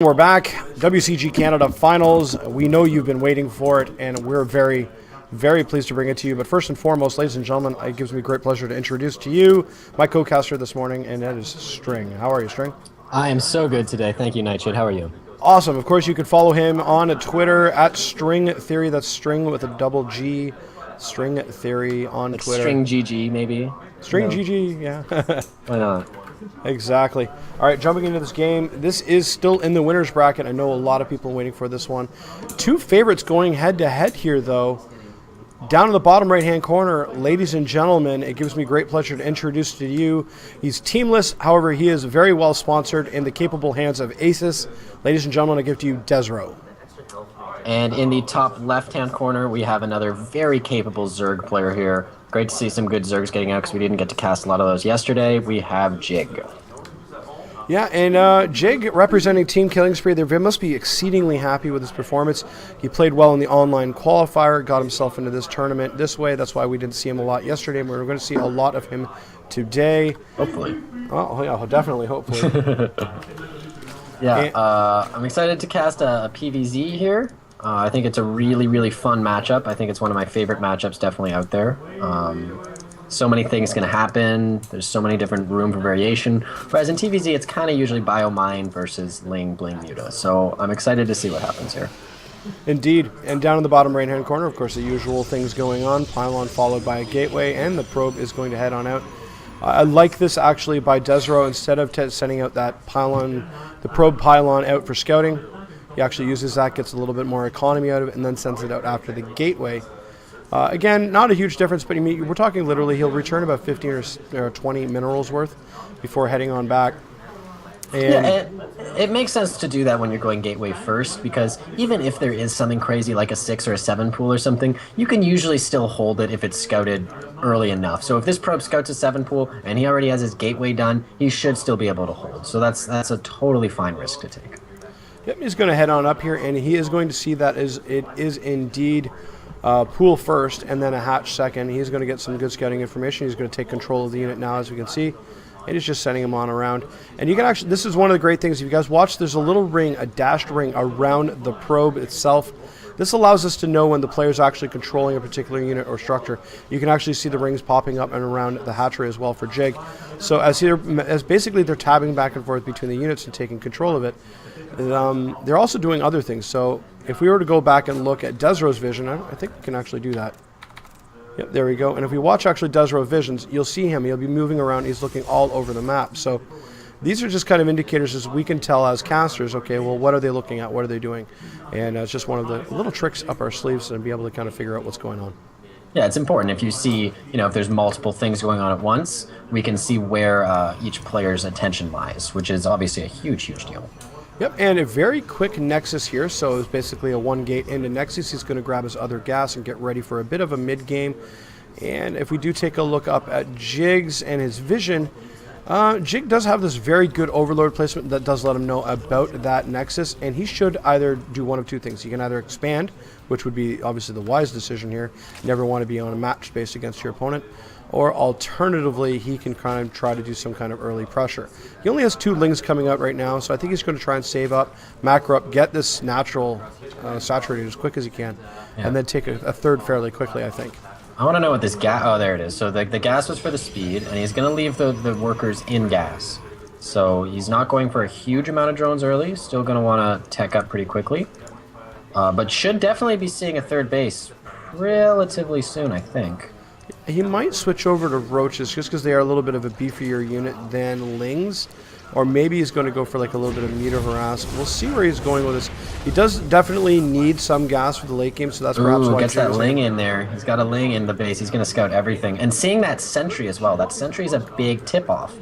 We're back, WCG Canada Finals. We know you've been waiting for it, and we're very, very pleased to bring it to you. But first and foremost, ladies and gentlemen, it gives me great pleasure to introduce to you my co-caster this morning, and that is String. How are you, String? I am so good today. Thank you, Nightshade. How are you? Awesome. Of course, you can follow him on Twitter at String Theory. That's String with a double G. String Theory on Like Twitter. String GG, maybe? String GG, yeah. Why not? Exactly. All right, jumping into this game. This is still in the winner's bracket. I know a lot of people waiting for this one. Two favorites going head-to-head here, though. Down in the bottom right-hand corner, ladies and gentlemen, it gives me great pleasure to introduce to you. He's teamless. However, he is very well sponsored in the capable hands of Asus. Ladies and gentlemen, I give to you desRow. And in the top left-hand corner, we have another very capable Zerg player here. Great to see some good Zergs getting out because we didn't get to cast a lot of those yesterday. We have Jig. Yeah, and Jig representing Team Killing Spree, they must be exceedingly happy with his performance. He played well in the online qualifier, got himself into this tournament this way. That's why we didn't see him a lot yesterday, and we're going to see a lot of him today. Hopefully. Oh, yeah, definitely, hopefully. I'm excited to cast a PVZ here. I think it's a really, really fun matchup. I think it's one of my favorite matchups definitely out there. So many things can happen. There's so many different room for variation. Whereas in TVZ, it's kind of usually Biomine versus Ling Bling Muta. So I'm excited to see what happens here. Indeed. And down in the bottom right-hand corner, of course, the usual things going on. Pylon followed by a gateway, and the probe is going to head on out. I like this actually by desRow. Instead of sending out that pylon, the probe pylon out for scouting, he actually uses that, gets a little bit more economy out of it, and then sends it out after the gateway. Again, not a huge difference, but we're talking literally he'll return about 15 or 20 minerals worth before heading on back. And it makes sense to do that when you're going gateway first, because even if there is something crazy like a 6 or a 7 pool or something, you can usually still hold it if it's scouted early enough. So if this probe scouts a 7 pool and he already has his gateway done, he should still be able to hold. So that's a totally fine risk to take. Yep, he's going to head on up here, and he is going to see that it is indeed pool first and then a hatch second. He's going to get some good scouting information. He's going to take control of the unit now, as we can see. And he's just sending him on around. And you can actually, this is one of the great things. If you guys watch, there's a little ring, a dashed ring around the probe itself. This allows us to know when the player's actually controlling a particular unit or structure. You can actually see the rings popping up and around the hatchery as well for Jig. So as basically they're tabbing back and forth between the units and taking control of it. They're also doing other things. So if we were to go back and look at desRow's vision, I think we can actually do that. Yep, there we go. And if we watch actually desRow visions, you'll see him. He'll be moving around. He's looking all over the map. So these are just kind of indicators as we can tell as casters, okay, well, what are they looking at? What are they doing? And it's just one of the little tricks up our sleeves and be able to kind of figure out what's going on. Yeah, it's important. If you see, if there's multiple things going on at once, we can see where each player's attention lies, which is obviously a huge, huge deal. Yep, and a very quick Nexus here. So it's basically a one gate into Nexus. He's going to grab his other gas and get ready for a bit of a mid-game. And if we do take a look up at Jig's and his vision, Jig does have this very good overload placement that does let him know about that Nexus, and he should either do one of two things. He can either expand, which would be obviously the wise decision here, never want to be on a match space against your opponent, or alternatively, he can kind of try to do some kind of early pressure. He only has 2 Lings coming out right now, so I think he's going to try and save up, macro up, get this natural saturated as quick as he can, and then take a third fairly quickly, I think. I want to know what this gas... Oh, there it is. So the gas was for the speed, and he's going to leave the workers in gas. So he's not going for a huge amount of drones early. Still going to want to tech up pretty quickly. But should definitely be seeing a third base relatively soon, I think. He might switch over to Roaches just because they are a little bit of a beefier unit than Lings. Or maybe he's going to go for like a little bit of meter harass. We'll see where he's going with this. He does definitely need some gas for the late game, so that's perhaps why. Gets that Ling in there. He's got a Ling in the base. He's going to scout everything. And seeing that Sentry as well. That Sentry is a big tip-off.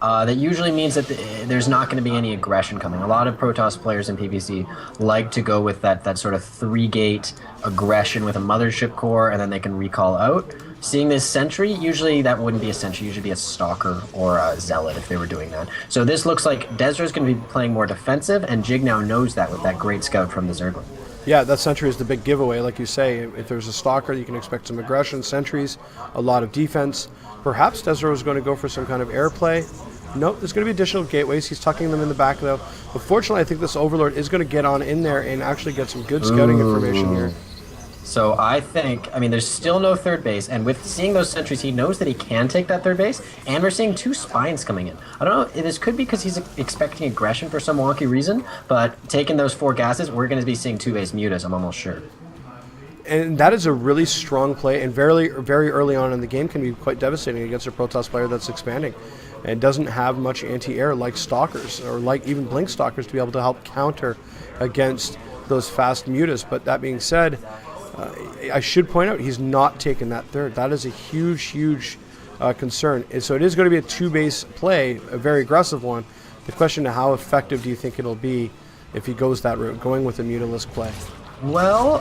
That usually means that there's not going to be any aggression coming. A lot of Protoss players in PvC like to go with that sort of 3-gate aggression with a Mothership Core, and then they can recall out. Seeing this Sentry, usually that wouldn't be a Sentry, usually be a Stalker or a Zealot if they were doing that. So this looks like desRow's going to be playing more defensive, and Jig now knows that with that great scout from the Zergling. Yeah, that Sentry is the big giveaway, like you say. If there's a Stalker, you can expect some aggression. Sentries, a lot of defense. Perhaps desRow is going to go for some kind of airplay. Nope, there's going to be additional gateways. He's tucking them in the back, though. But fortunately, I think this Overlord is going to get on in there and actually get some good scouting information here. So I think, I mean, there's still no third base, and with seeing those sentries, he knows that he can take that third base, and we're seeing 2 spines coming in. I don't know, this could be because he's expecting aggression for some wonky reason, but taking those 4 gases, we're going to be seeing 2-base mutas, I'm almost sure. And that is a really strong play, and very, very early on in the game can be quite devastating against a Protoss player that's expanding and doesn't have much anti-air like Stalkers or like even Blink Stalkers to be able to help counter against those fast mutas. But that being said, I should point out he's not taking that third. That is a huge, huge concern. And so it is going to be a 2-base play, a very aggressive one. The question of how effective do you think it'll be if he goes that route, going with a mutalist play? Well,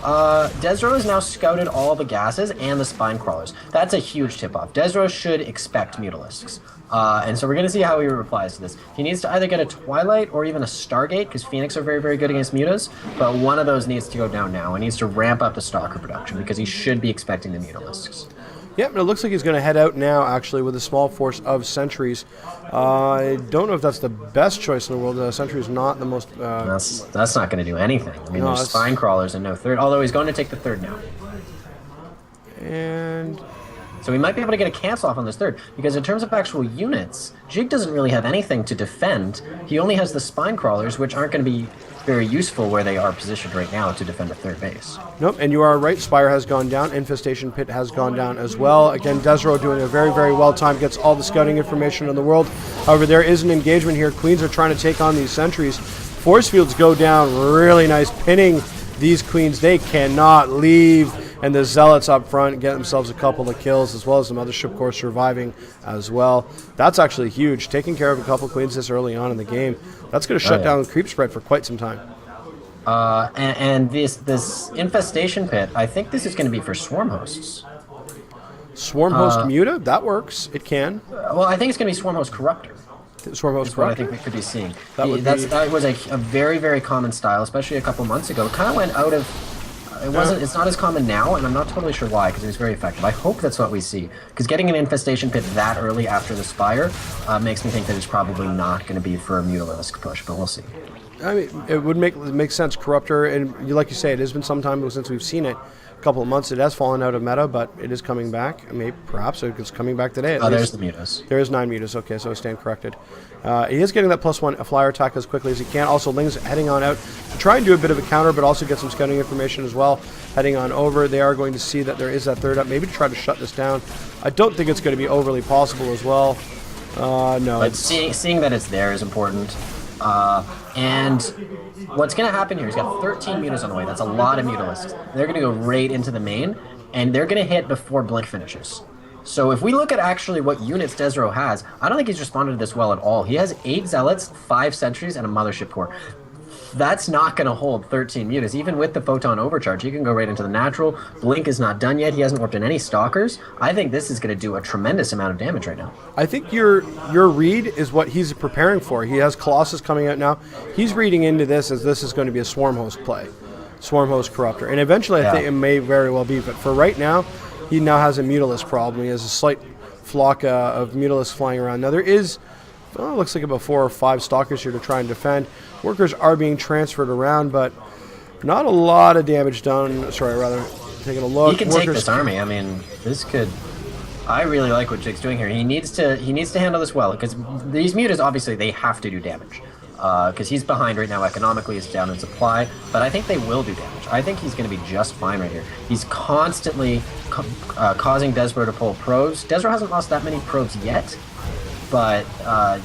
desRow has now scouted all the gases and the spine crawlers. That's a huge tip-off. desRow should expect Mutalisks. And so we're going to see how he replies to this. He needs to either get a Twilight or even a Stargate, because Phoenix are very, very good against mutas, but one of those needs to go down now. He needs to ramp up the Stalker production, because he should be expecting the Mutalisks. Yep, and it looks like he's going to head out now, actually, with a small force of sentries. I don't know if that's the best choice in the world. Sentry is not the most... That's not going to do anything. I mean, there's spine crawlers and no third, although he's going to take the third now. And... so we might be able to get a cancel off on this third, because in terms of actual units, Jig doesn't really have anything to defend. He only has the spine crawlers, which aren't going to be very useful where they are positioned right now to defend a third base. Nope, and you are right. Spire has gone down. Infestation Pit has gone down as well. Again, desRow doing a very, very well timed, gets all the scouting information in the world. However, there is an engagement here. Queens are trying to take on these sentries. Force fields go down. Really nice pinning these Queens. They cannot leave. And the Zealots up front get themselves a couple of kills, as well as the Mothership Corps surviving as well. That's actually huge. Taking care of a couple Queens this early on in the game, that's going to shut down the creep spread for quite some time. And this Infestation Pit, I think this is going to be for Swarm Hosts. Swarm Host Muta? That works. It can. Well, I think it's going to be Swarm Host Corruptor. Swarm Host Corruptor? What I Corruptor? think we could be seeing. That was a very, very common style, especially a couple months ago. It kind of went out of... It's not as common now, and I'm not totally sure why, because it was very effective. I hope that's what we see, because getting an Infestation Pit that early after the Spire makes me think that it's probably not going to be for a Mutalisk push, but we'll see. I mean, it would make sense. Corruptor, and like you say, it has been some time since we've seen it. A couple of months, it has fallen out of meta, but it is coming back. Maybe, perhaps it's coming back today. There's the mutas. There is 9 mutas. Okay, so I stand corrected. He is getting that +1 flyer attack as quickly as he can. Also, Ling's heading on out to try and do a bit of a counter, but also get some scouting information as well. Heading on over, they are going to see that there is that third up, maybe to try to shut this down. I don't think it's going to be overly possible as well. No. But seeing that it's there is important. And what's going to happen here, he's got 13 mutas on the way. That's a lot of Mutalisks. They're going to go right into the main, and they're going to hit before Blink finishes. So if we look at actually what units desRow has, I don't think he's responded to this well at all. He has 8 Zealots, 5 Sentries, and a Mothership Core. That's not going to hold 13 mutas. Even with the Photon Overcharge, he can go right into the natural. Blink is not done yet. He hasn't warped in any Stalkers. I think this is going to do a tremendous amount of damage right now. I think your read is what he's preparing for. He has Colossus coming out now. He's reading into this as this is going to be a Swarm Host play. Swarm Host Corruptor. And eventually I think it may very well be. But for right now, he now has a Mutalist problem. He has a slight flock of Mutalisks flying around. Now there is... well, it looks like about 4 or 5 Stalkers here to try and defend. Workers are being transferred around, but not a lot of damage done. Sorry, rather, taking a look. He can take this army. I mean, this could... I really like what Jig's doing here. He needs to handle this well, because these mutas, obviously, they have to do damage. Because he's behind right now economically, he's down in supply, but I think they will do damage. I think he's going to be just fine right here. He's constantly causing desRow to pull probes. desRow hasn't lost that many probes yet, but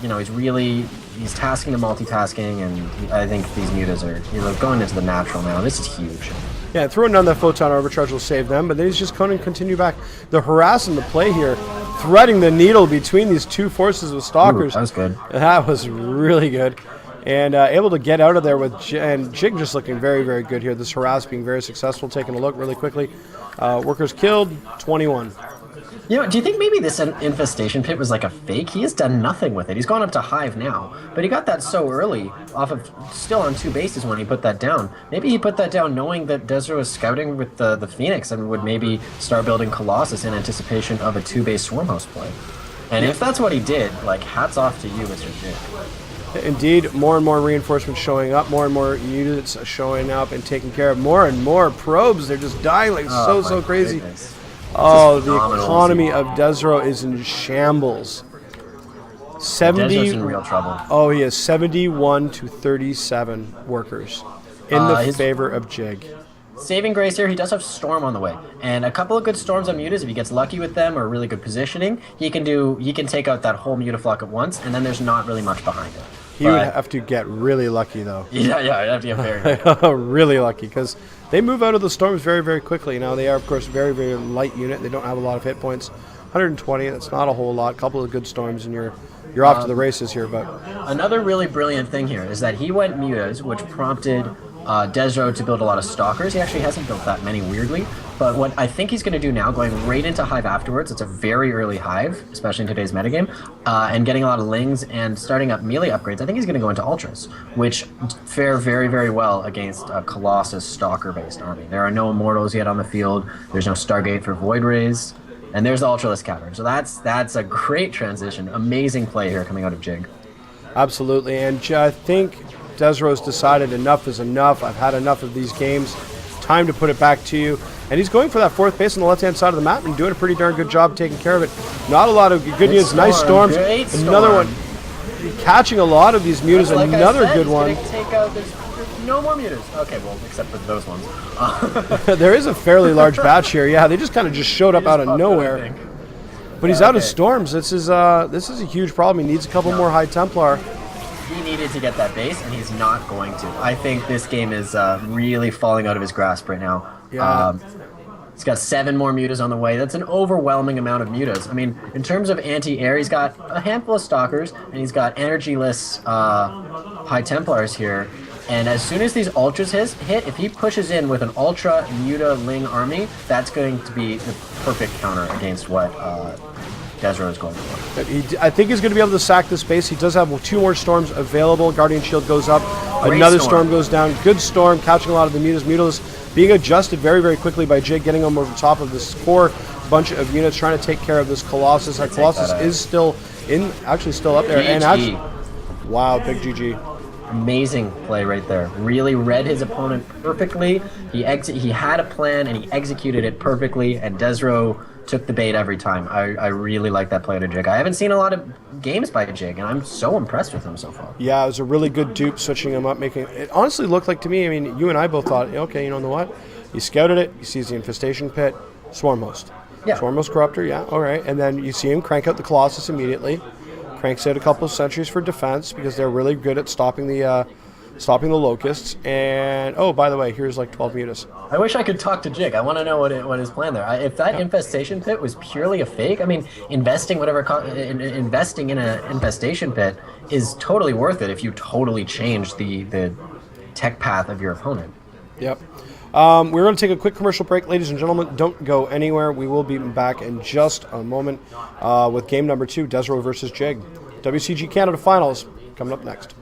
you know, he's tasking to multitasking, and I think these mutas are going into the natural now. This is huge. Yeah, throwing down that Photon Overcharge will save them, but then he's just going to continue back. The harass and the play here, threading the needle between these two forces with Stalkers. Ooh, that was good. That was really good. And able to get out of there with and Jig just looking very, very good here. This harass being very successful. Taking a look really quickly. Workers killed, 21. You know, do you think maybe this Infestation Pit was like a fake? He has done nothing with it. He's gone up to Hive now, but he got that so early, off of still on 2 bases when he put that down. Maybe he put that down knowing that desRow was scouting with the Phoenix and would maybe start building Colossus in anticipation of a 2-base Swarm Host play. And if that's what he did, like, hats off to you, Mr. Jig. Indeed, more and more reinforcements showing up, more and more units showing up and taking care of more and more probes. They're just dying like so crazy. Goodness. Oh, the economy of desRow is in shambles. 70. desRow's in real trouble. Oh, he has 71 to 37 workers in the favor of Jig. Saving grace here, he does have Storm on the way, and a couple of good Storms on Mutas. If he gets lucky with them or really good positioning, he can take out that whole Mutaflock at once, and then there's not really much behind it. He would have to get really lucky, though. Yeah, I'd have to get very lucky. Really lucky, because they move out of the storms very, very quickly. Now, they are, of course, very, very light unit. They don't have a lot of hit points. 120, that's not a whole lot. A couple of good storms, and you're off to the races here. But another really brilliant thing here is that he went Mutas, which prompted desRow to build a lot of Stalkers. He actually hasn't built that many, weirdly. But what I think he's going to do now, going right into Hive afterwards, it's a very early Hive, especially in today's metagame, and getting a lot of Lings and starting up melee upgrades, I think he's going to go into Ultras, which fare very, very well against a Colossus Stalker-based army. There are no Immortals yet on the field. There's no Stargate for Void Rays. And there's the Ultralisk Cavern. So that's a great transition. Amazing play here coming out of Jig. Absolutely. And I think desRow's decided enough is enough. I've had enough of these games. Time to put it back to you. And he's going for that fourth base on the left-hand side of the map and doing a pretty darn good job taking care of it. Not a lot of good news. Nice storms. Another one. Catching a lot of these mutas. Like Another said, good one. Take out, there's no more mutas. Okay, well, except for those ones. There is a fairly large batch here. Yeah, they just kind of showed up out of nowhere. But he's out of storms. This is a huge problem. He needs a couple more High Templar. He needed to get that base, and he's not going to. I think this game is really falling out of his grasp right now. Yeah. He's got 7 more mutas on the way. That's an overwhelming amount of mutas. I mean, in terms of anti-air, he's got a handful of Stalkers, and he's got energyless High Templars here. And as soon as these Ultras hit, if he pushes in with an Ultra Muta Ling army, that's going to be the perfect counter against what desRow is going for. I think he's going to be able to sack this base. He does have 2 more storms available. Guardian Shield goes up. Another storm goes down. Good storm, catching a lot of the mutas. Mutas being adjusted very, very quickly by Jig, getting him over the top of this core bunch of units, trying to take care of this Colossus. That Colossus is still up there. GG. And actually, wow, big GG. Amazing play right there. Really read his opponent perfectly. He had a plan and he executed it perfectly, and desRow took the bait every time. I really like that play to Jig. I haven't seen a lot of games by Jig, and I'm so impressed with him so far. Yeah, it was a really good dupe, switching him up, making it honestly looked like to me. I mean, you and I both thought, okay, you know what? He scouted it. He sees the infestation pit, Swarm Host. Yeah. Swarm Host Corruptor, yeah, all right. And then you see him crank out the Colossus immediately. Cranks out a couple of sentries for defense because they're really good at stopping the locusts. And oh, by the way, here's like 12 mutas. I wish I could talk to Jig. I want to know what his plan there. If that infestation pit was purely a fake, I mean, investing in an infestation pit is totally worth it if you totally change the tech path of your opponent. Yep. We're going to take a quick commercial break, ladies and gentlemen. Don't go anywhere. We will be back in just a moment with game number 2, desRow versus Jig. WCG Canada Finals coming up next.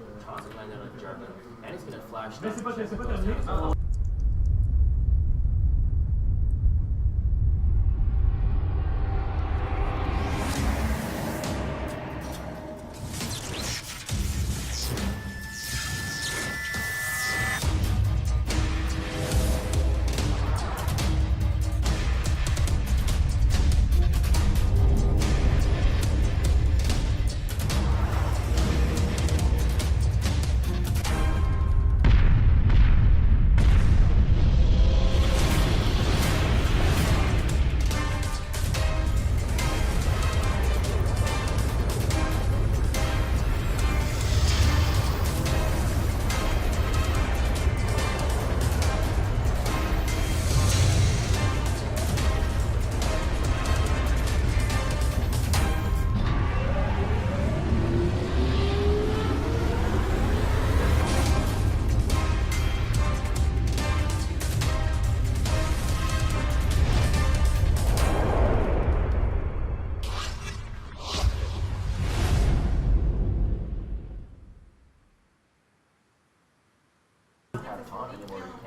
All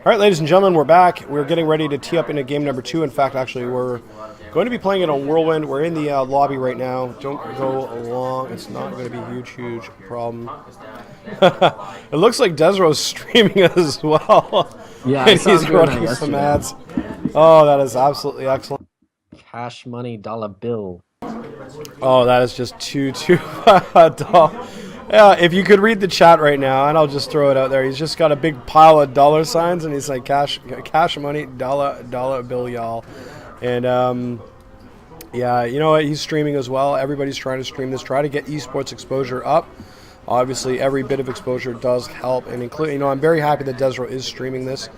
right, ladies and gentlemen, we're back. We're getting ready to tee up into game number 2. In fact, actually, we're going to be playing it on Whirlwind. We're in the lobby right now. Don't go along. It's not going to be a huge problem. It looks like desRow's streaming as well. Yeah, and he's running some ads. Oh, that is absolutely excellent. Cash money dollar bill. Oh, that is just too dull. Yeah, if you could read the chat right now, and I'll just throw it out there. He's just got a big pile of dollar signs, and he's like, cash money, dollar bill, y'all. And, yeah, you know what? He's streaming as well. Everybody's trying to stream this, try to get esports exposure up. Obviously, every bit of exposure does help, and including, I'm very happy that desRow is streaming this.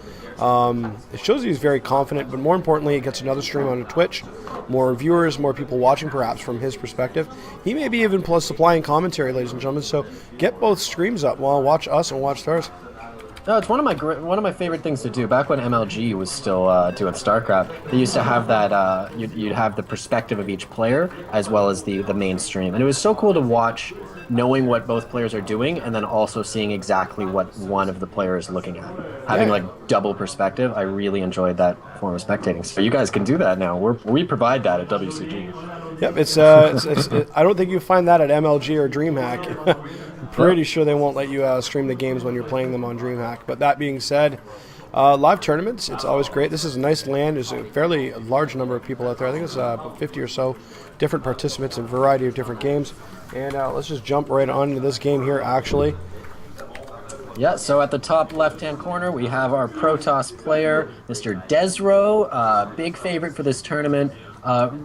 It shows he's very confident, but more importantly, it gets another stream on Twitch, more viewers, more people watching, perhaps from his perspective. He may be even plus supplying commentary, ladies and gentlemen. So get both streams up while watch us and watch theirs. No, it's one of my favorite things to do. Back when MLG was still doing StarCraft, they used to have that. You'd have the perspective of each player as well as the main stream, and it was so cool to watch, knowing what both players are doing, and then also seeing exactly what one of the players is looking at, having like double perspective. I really enjoyed that form of spectating. So you guys can do that now. We provide that at WCG. Yep, it's I don't think you find that at MLG or DreamHack. I'm pretty sure they won't let you stream the games when you're playing them on DreamHack. But that being said, live tournaments, it's always great. This is a nice land. There's a fairly large number of people out there. I think it's 50 or so different participants in a variety of different games. And let's just jump right on into this game here, actually. Yeah, so at the top left-hand corner, we have our Protoss player, Mr. desRow, big favorite for this tournament.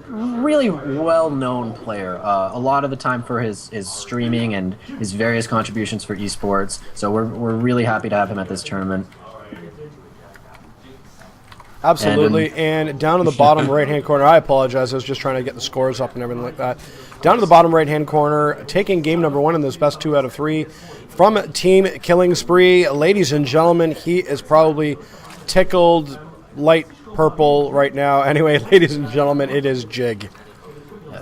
Really well-known player, a lot of the time for his streaming and his various contributions for esports. So we're really happy to have him at this tournament. Absolutely, and down in the bottom right-hand corner, I apologize, I was just trying to get the scores up and everything like that. Down in the bottom right-hand corner, taking game number 1 in this best 2 out of 3 from Team Killing Spree. Ladies and gentlemen, he is probably tickled light purple right now. Anyway, ladies and gentlemen, it is Jig.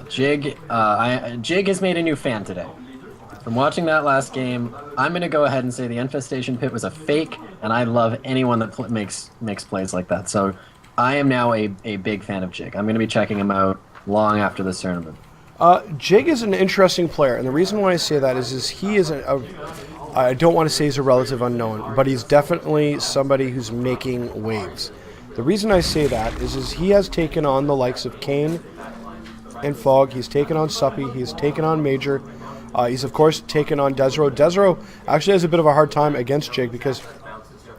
Jig has made a new fan today. From watching that last game, I'm going to go ahead and say the Infestation Pit was a fake, and I love anyone that makes plays like that. So I am now a big fan of Jig. I'm going to be checking him out long after this tournament. Jig is an interesting player, and the reason why I say that is he is I don't want to say he's a relative unknown, but he's definitely somebody who's making waves. The reason I say that is he has taken on the likes of Kane and Fog. He's taken on Suppy. He's taken on Major. He's, of course, taken on desRow. desRow actually has a bit of a hard time against Jig because,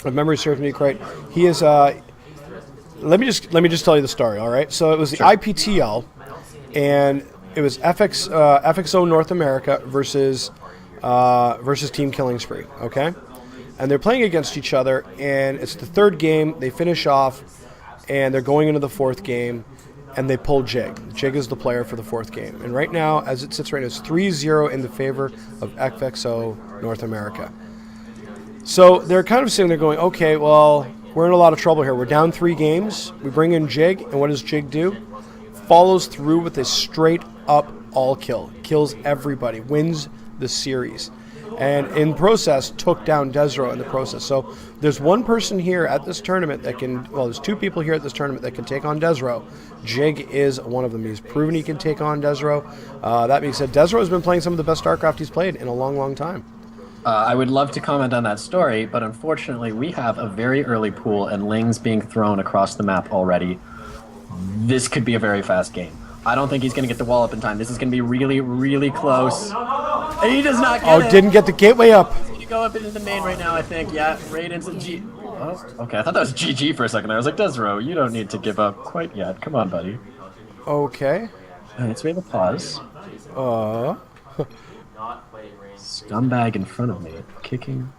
if memory serves me correct, he is... let me just tell you the story, all right? So it was the IPTL, and it was FXO North America versus Team Killing Spree, okay? And they're playing against each other, and it's the third game. They finish off, and they're going into the fourth game, and they pull Jig. Jig is the player for the fourth game. And right now, as it sits right now, it's 3-0 in the favor of FXO North America. So they're kind of sitting there going, okay, well, we're in a lot of trouble here. We're down 3 games. We bring in Jig, and what does Jig do? Follows through with a straight-up all-kill. Kills everybody. Wins the series. And in process, took down desRow in the process. So there's one person here at this tournament that can, well, there's 2 people here at this tournament that can take on desRow. Jig is one of them. He's proven he can take on desRow. That being said, desRow has been playing some of the best StarCraft he's played in a long, long time. I would love to comment on that story, but unfortunately we have a very early pool and Lings being thrown across the map already. This could be a very fast game. I don't think he's going to get the wall up in time. This is going to be really, really close. And he does not get it. Oh, didn't get the gateway up. He's going to go up into the main right now, I think. Yeah, right into G... Oh, okay, I thought that was GG for a second. I was like, desRow, you don't need to give up quite yet. Come on, buddy. Okay. Alright, so we have a pause. Scumbag in front of me. Kicking.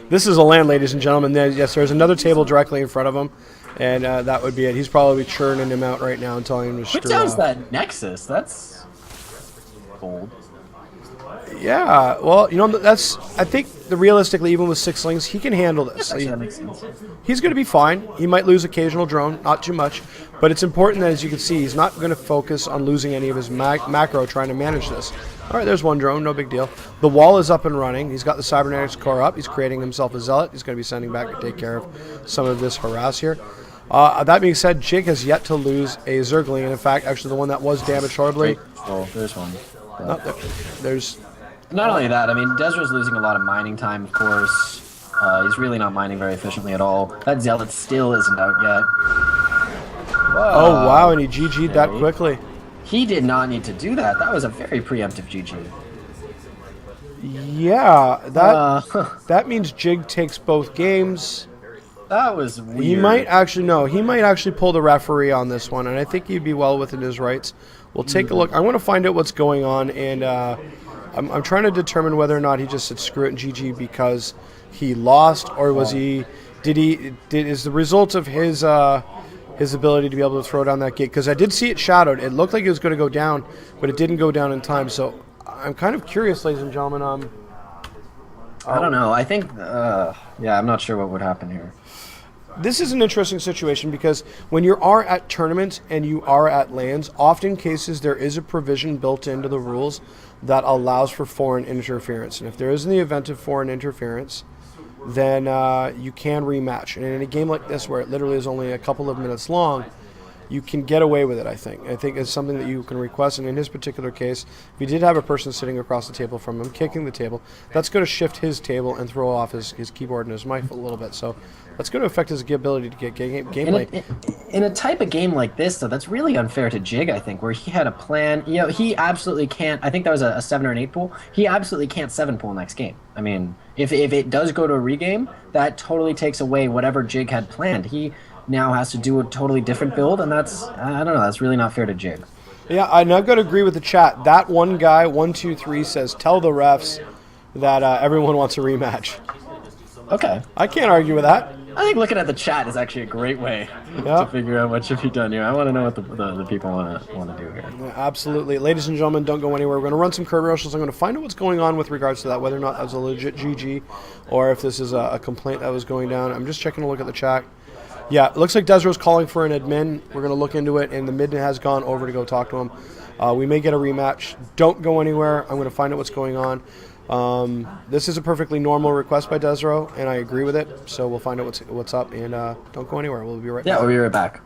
This is a land, ladies and gentlemen. Yes, there's another table directly in front of him. And that would be it. He's probably churning him out right now and telling him to screw off. What does that Nexus? That's bold. Yeah, well, that's. I think realistically, even with 6 slings, he can handle this. Actually, that makes sense. He's going to be fine. He might lose occasional drone, not too much, but it's important that, as you can see, he's not going to focus on losing any of his macro trying to manage this. All right, there's one drone, no big deal. The wall is up and running. He's got the cybernetics core up. He's creating himself a zealot. He's going to be sending back to take care of some of this harass here. That being said, Jig has yet to lose a Zergling, and in fact, actually the one that was damaged horribly. Oh, there's one. No, there's... Not only that, I mean, desRow's losing a lot of mining time, of course. He's really not mining very efficiently at all. That zealot still isn't out yet. Whoa. Oh, wow, and he GG'd that quickly. He did not need to do that. That was a very preemptive GG. Yeah, that means Jig takes both games. That was weird. He might actually pull the referee on this one, and I think he'd be well within his rights. We'll take a look. I want to find out what's going on, and I'm trying to determine whether or not he just said screw it and GG because he lost, or was is the result of his ability to be able to throw down that gate? Because I did see it shadowed. It looked like it was going to go down, but it didn't go down in time. So I'm kind of curious, ladies and gentlemen. I don't know. I think, yeah, I'm not sure what would happen here. This is an interesting situation because when you are at tournaments and you are at LANs, often cases there is a provision built into the rules that allows for foreign interference. And if there is in the event of foreign interference, then you can rematch. And in a game like this where it literally is only a couple of minutes long, you can get away with it, I think. I think it's something that you can request. And in his particular case, if you did have a person sitting across the table from him, kicking the table, that's going to shift his table and throw off his keyboard and his mic a little bit. So that's going to affect his ability to get gameplay. In a type of game like this, though, that's really unfair to Jig, I think, where he had a plan. You know, he absolutely can't. I think that was a 7 or an 8 pool. He absolutely can't 7 pool next game. I mean, if it does go to a regame, that totally takes away whatever Jig had planned. He now has to do a totally different build, and that's, I don't know, that's really not fair to Jig. Yeah, and I've got to agree with the chat. That one guy, 123, says, tell the refs that everyone wants a rematch. Okay. I can't argue with that. I think looking at the chat is actually a great way to figure out what should be done here. I want to know what the people want to do here. Yeah, absolutely. Ladies and gentlemen, don't go anywhere. We're going to run some curve rushes. I'm going to find out what's going on with regards to that, whether or not that was a legit GG or if this is a complaint that was going down. I'm just checking a look at the chat. Yeah, it looks like desRow's calling for an admin. We're going to look into it, and the mid has gone over to go talk to him. We may get a rematch. Don't go anywhere. I'm going to find out what's going on. This is a perfectly normal request by desRow, and I agree with it. So we'll find out what's up, and don't go anywhere. We'll be right back. Yeah, we'll be right back.